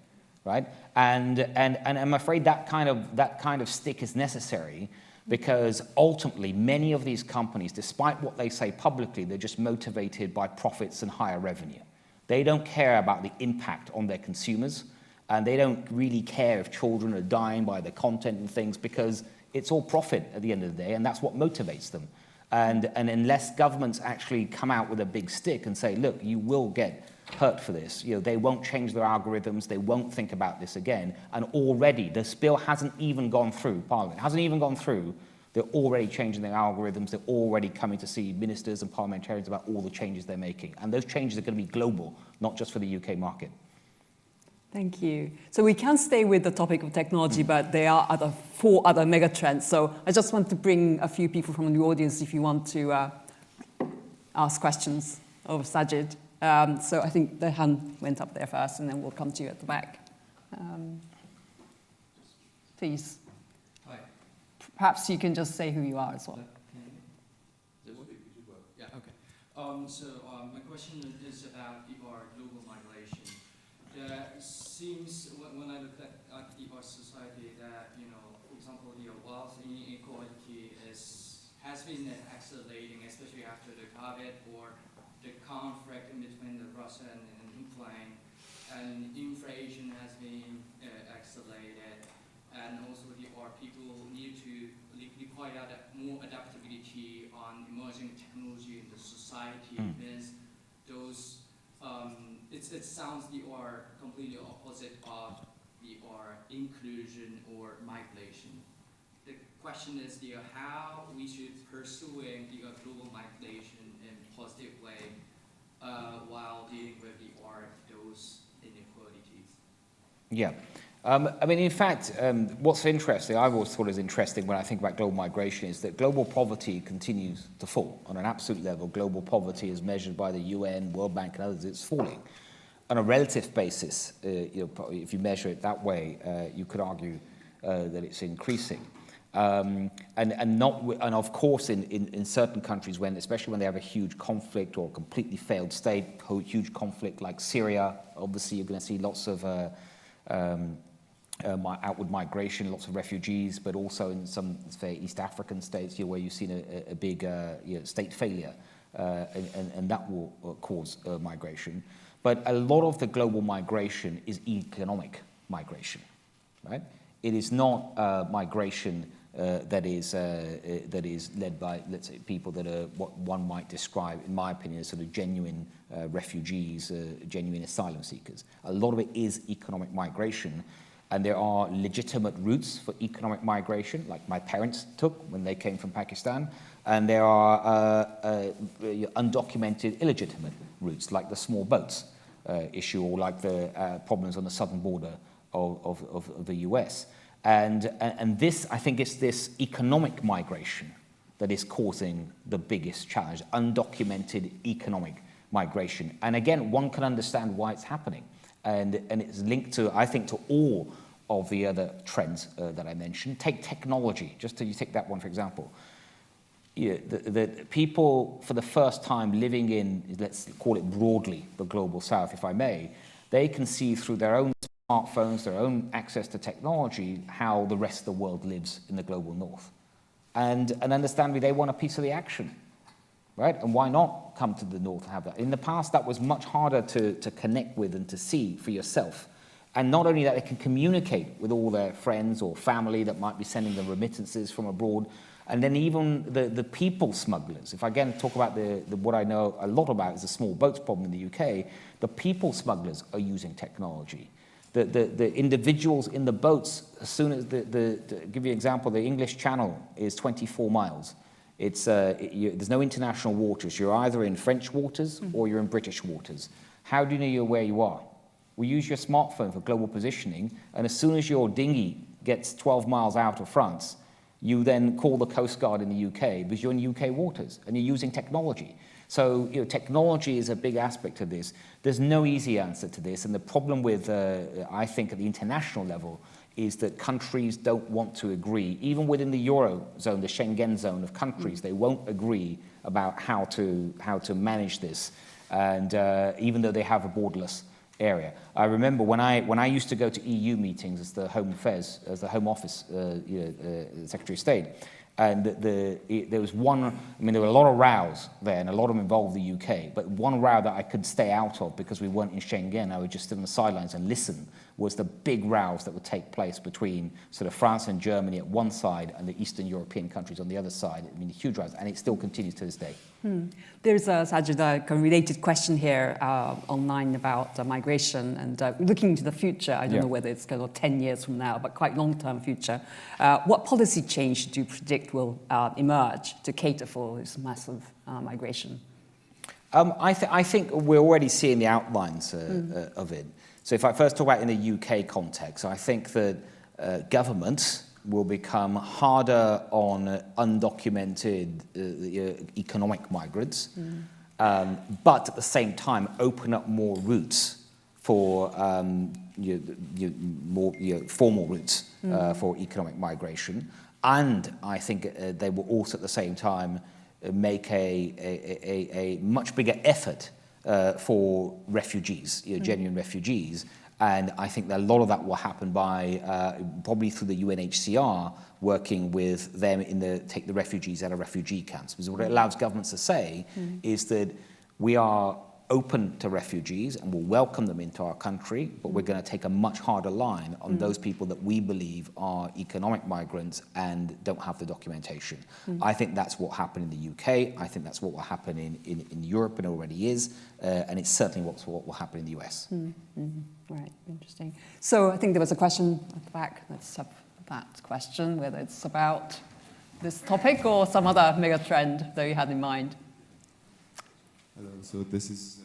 right? And I'm afraid that kind of stick is necessary. Because ultimately, many of these companies, despite what they say publicly, they're just motivated by profits and higher revenue. They don't care about the impact on their consumers, and they don't really care if children are dying by the content and things, because it's all profit at the end of the day, and that's what motivates them. And unless governments actually come out with a big stick and say, look, you will get hurt for this, they won't change their algorithms, they won't think about this again. And already, this bill hasn't even gone through Parliament, hasn't even gone through. They're already changing their algorithms, they're already coming to see ministers and parliamentarians about all the changes they're making. And those changes are going to be global, not just for the UK market. Thank you. So we can stay with the topic of technology, but there are 4 other megatrends. So I just want to bring a few people from the audience if you want to ask questions of Sajid. So I think the hand went up there first, and then we'll come to you at the back. Please. Hi. Perhaps you can just say who you are as well. Yeah, okay. My question is about our global migration. It seems when I look at our society that, for example, the wealth inequality has been accelerating, especially after the Javid or the conflict in between Russia and Ukraine, and inflation has been accelerated, and also our people need to require more adaptability on emerging technology in the society. Because those, it sounds are completely opposite of our inclusion or migration. The question is how we should pursuing the global migration in a positive way while dealing with those inequalities? Yeah. I mean, in fact, what's interesting, I've always thought is interesting when I think about global migration, is that global poverty continues to fall. On an absolute level, global poverty is measured by the UN, World Bank, and others, it's falling. On a relative basis, if you measure it that way, you could argue that it's increasing. And of course, in certain countries, especially when they have a huge conflict or a completely failed state, huge conflict like Syria, obviously you're going to see lots of outward migration, lots of refugees, but also in some, say, East African states, where you've seen a big state failure, and that will cause migration. But a lot of the global migration is economic migration, right? It is not migration that is led by, let's say, people that are what one might describe, in my opinion, as sort of genuine refugees, genuine asylum seekers. A lot of it is economic migration, and there are legitimate routes for economic migration, like my parents took when they came from Pakistan, and there are undocumented, illegitimate routes, like the small boats issue, or like the problems on the southern border of the US. And this, I think, it's this economic migration that is causing the biggest challenge, undocumented economic migration. And again, one can understand why it's happening. And it's linked to, I think, to all of the other trends that I mentioned. Take technology, just to you take that one, for example. The people, for the first time, living in, let's call it broadly, the global south, if I may, they can see through their own smartphones, their own access to technology, how the rest of the world lives in the global north. And understandably, they want a piece of the action, right? And why not come to the north and have that? In the past, that was much harder to connect with and to see for yourself. And not only that, they can communicate with all their friends or family that might be sending them remittances from abroad. And then even the people smugglers. If I again talk about what I know a lot about is the small boats problem in the UK, the people smugglers are using technology. The individuals in the boats, as soon as to give you an example, the English Channel is 24 miles. It's there's no international waters. You're either in French waters or you're in British waters. How do you know where you are? We use your smartphone for global positioning, and as soon as your dinghy gets 12 miles out of France, you then call the Coast Guard in the UK because you're in UK waters and you're using technology. So technology is a big aspect of this. There's no easy answer to this, and the problem with, I think, at the international level, is that countries don't want to agree. Even within the Eurozone, the Schengen zone of countries, they won't agree about how to manage this, and even though they have a borderless area. I remember when I used to go to EU meetings as the Home Affairs, as the Home Office Secretary of State, and there was one, I mean, there were a lot of rows there, and a lot of them involved the UK, but one row that I could stay out of because we weren't in Schengen, I would just sit on the sidelines and listen, was the big rows that would take place between sort of France and Germany at one side and the Eastern European countries on the other side. I mean, huge rows, and it still continues to this day. There's Sajid, a related question here online about migration and looking into the future. I don't know whether it's kind of 10 years from now, but quite long-term future. What policy change do you predict will emerge to cater for this massive migration? I think we're already seeing the outlines of it. So if I first talk about in the UK context, I think that governments will become harder on undocumented economic migrants, but at the same time open up more routes for more formal routes for economic migration. And I think they will also at the same time make a much bigger effort for refugees, genuine refugees. And I think that a lot of that will happen by probably through the UNHCR working with them take the refugees out of refugee camps. Because what it allows governments to say is that we are open to refugees and will welcome them into our country, but we're going to take a much harder line on those people that we believe are economic migrants and don't have the documentation. I think that's what happened in the UK. I think that's what will happen in Europe, and already is, and it's certainly what will happen in the US. Right, interesting. So I think there was a question at the back. Let's have that question, whether it's about this topic or some other mega trend that you had in mind. Hello, so this is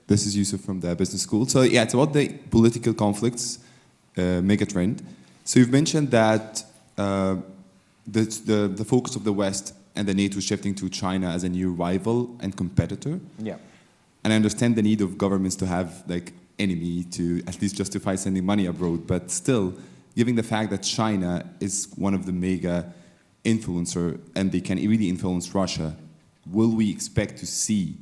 This is Yusuf from the business school. So yeah, it's about the political conflicts mega trend. So you've mentioned that the focus of the West and the NATO is shifting to China as a new rival and competitor. Yeah. And I understand the need of governments to have like enemy to at least justify sending money abroad. But still, given the fact that China is one of the mega influencer and they can really influence Russia, will we expect to see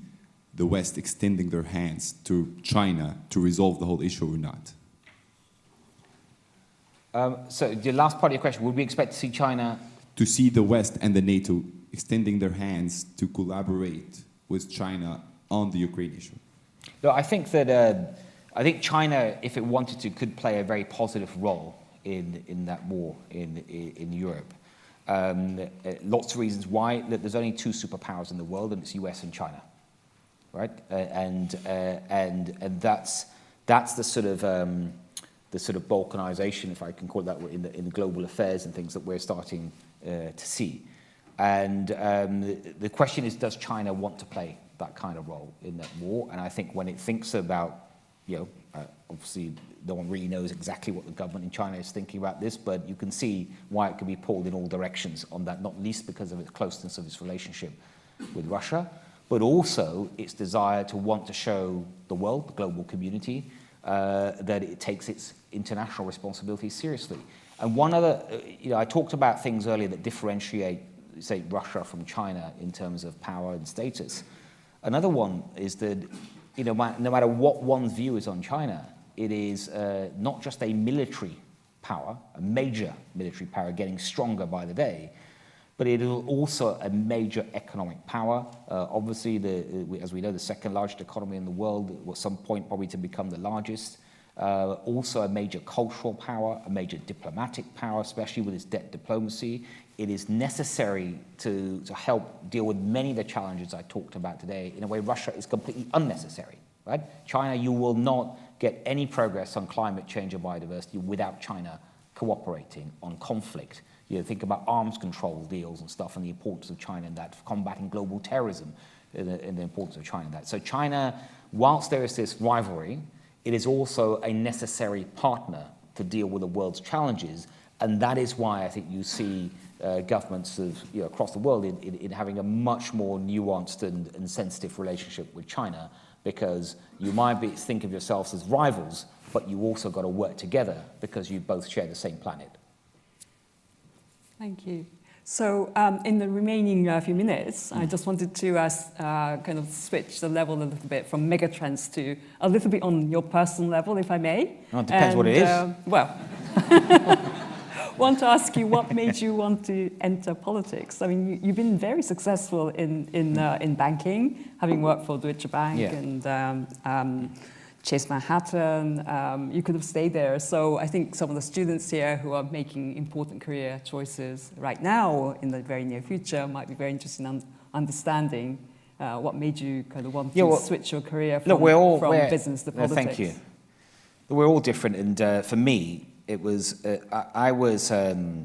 the West extending their hands to China to resolve the whole issue or not? So the last part of your question, would we expect to see China? To see the West and the NATO extending their hands to collaborate with China on the Ukraine issue? No, I think that China, if it wanted to, could play a very positive role in that war in Europe. Lots of reasons why. There's only two superpowers in the world, and it's US and China, right? And that's the sort of balkanization, if I can call it that, in the global affairs and things that we're starting to see. And the question is, does China want to play that kind of role in that war? And I think when it thinks about, obviously no one really knows exactly what the government in China is thinking about this, but you can see why it can be pulled in all directions on that, not least because of its closeness of its relationship with Russia, but also its desire to want to show the world, the global community, that it takes its international responsibilities seriously. And one other, I talked about things earlier that differentiate, say, Russia from China in terms of power and status. Another one is that, no matter what one's view is on China, it is not just a military power, a major military power getting stronger by the day, but it is also a major economic power. Obviously, as we know, the second largest economy in the world, at some point probably to become the largest. Also a major cultural power, a major diplomatic power, especially with its debt diplomacy. It is necessary to help deal with many of the challenges I talked about today. In a way, Russia is completely unnecessary, right? China, you will not get any progress on climate change or biodiversity without China cooperating on conflict. Think about arms control deals and stuff and the importance of China in that, for combating global terrorism and the importance of China in that. So China, whilst there is this rivalry, it is also a necessary partner to deal with the world's challenges, and that is why I think you see governments across the world in having a much more nuanced and sensitive relationship with China, because you might think of yourselves as rivals, but you also got to work together because you both share the same planet. Thank you. So in the remaining few minutes, I just wanted to kind of switch the level a little bit from megatrends to a little bit on your personal level, if I may. Oh, it depends what it is. Well, want to ask you, what made you want to enter politics? I mean, you've been very successful in banking, having worked for Deutsche Bank and Chase Manhattan. You could have stayed there. So I think some of the students here who are making important career choices right now or in the very near future might be very interested in understanding what made you kind of want to switch your career from business to politics. Thank you. We're all different, and for me, it was I was as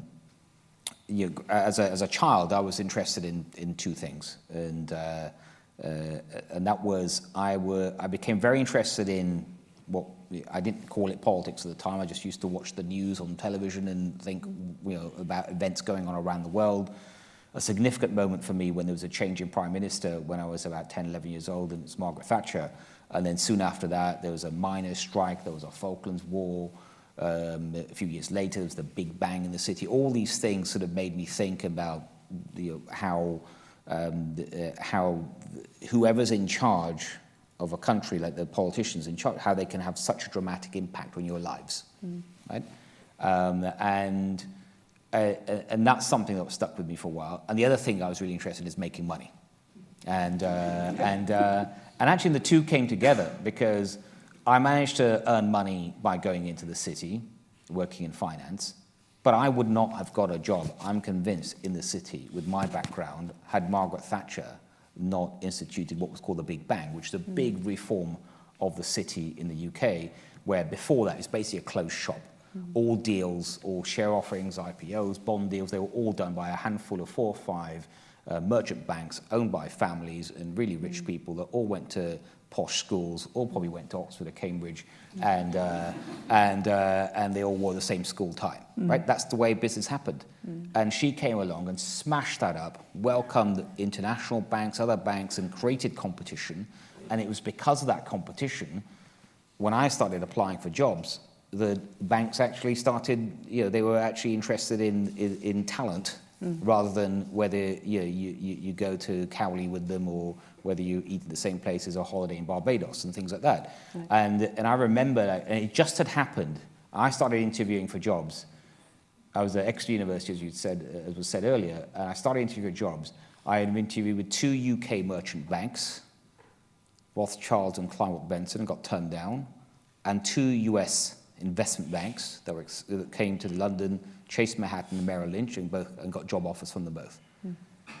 a child I was interested in two things, and that was I became very interested in what I didn't call it politics at the time. I just used to watch the news on television and think about events going on around the world. A significant moment for me when there was a change in prime minister when I was about 10, 11 years old, and it's Margaret Thatcher. And then soon after that, there was a miners' strike, there was a Falklands War. A few years later, there was the Big Bang in the city. All these things sort of made me think about how whoever's in charge of a country, like the politicians in charge, how they can have such a dramatic impact on your lives, right? And that's something that stuck with me for a while. And the other thing I was really interested in is making money, and actually the two came together because I managed to earn money by going into the city, working in finance, but I would not have got a job, I'm convinced, in the city with my background had Margaret Thatcher not instituted what was called the Big Bang, which is a big reform of the city in the UK, where before that it's basically a closed shop. All deals, all share offerings, IPOs, bond deals, they were all done by a handful of 4 or 5 merchant banks owned by families and really rich people that all went to posh schools, all probably went to Oxford or Cambridge, and they all wore the same school tie, right? That's the way business happened. And she came along and smashed that up, welcomed international banks, other banks, and created competition. And it was because of that competition, when I started applying for jobs, the banks actually started, they were actually interested in talent rather than whether you go to Cowley with them or whether you eat at the same places or holiday in Barbados and things like that. Right. And I remember, and it just had happened. I started interviewing for jobs. I was at Exeter University, as was said earlier, and I started interviewing for jobs. I had interviewed with 2 UK merchant banks, Rothschild and Kleinwort Benson, and got turned down, and 2 US investment banks that came to London, Chase Manhattan and Merrill Lynch, and got job offers from them both.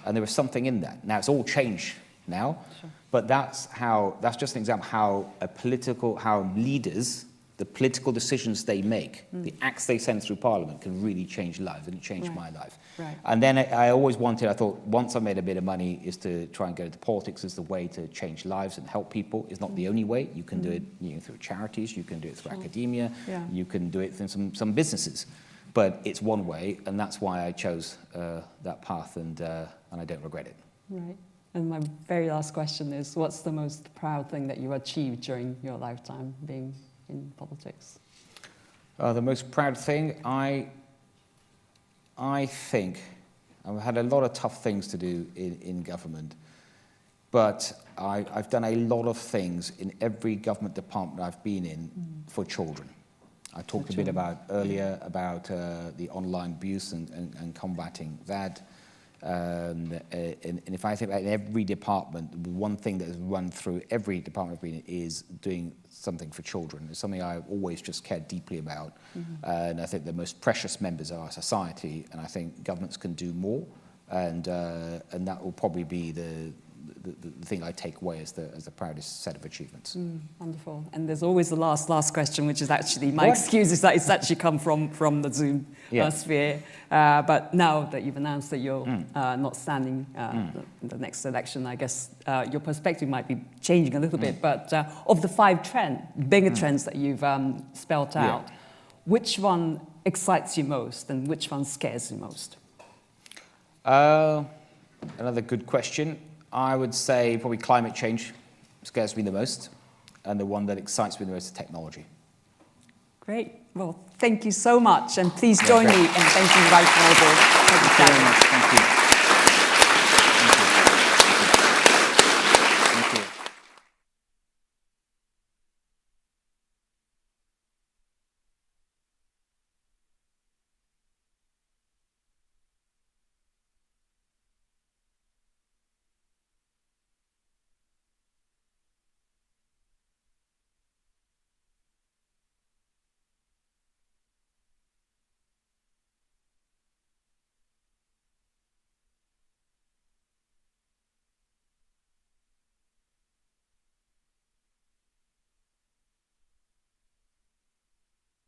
And there was something in that. Now it's all changed now, but that's just an example how leaders, the political decisions they make, the acts they send through Parliament can really change lives, and it changed my life. Right. And then I thought once I made a bit of money is to try and go into politics as the way to change lives and help people. It's not the only way. You can do it through charities, you can do it through academia, you can do it through some businesses. But it's one way, and that's why I chose that path, and I don't regret it. Right. And my very last question is, what's the most proud thing that you achieved during your lifetime being in politics? The most proud thing, I think I've had a lot of tough things to do in government, but I've done a lot of things in every government department I've been in for children. I talked a bit earlier about the online abuse and combating that. And if I think about in every department, one thing that has run through every department I've been in is doing something for children. It's something I've always just cared deeply about. And I think the most precious members of our society, and I think governments can do more. And that will probably be the thing I take away as the proudest set of achievements. Wonderful. And there's always the last question, which is actually my excuse is that it's actually come from the Zoom sphere. But now that you've announced that you're not standing in the next election, I guess your perspective might be changing a little bit. But of the 5 bigger trends that you've spelled out, which one excites you most and which one scares you most? Another good question. I would say probably climate change scares me the most, and the one that excites me the most is technology. Great. Well, thank you so much, and please join me in thanking Right Noble. Thank you very much. Thank you.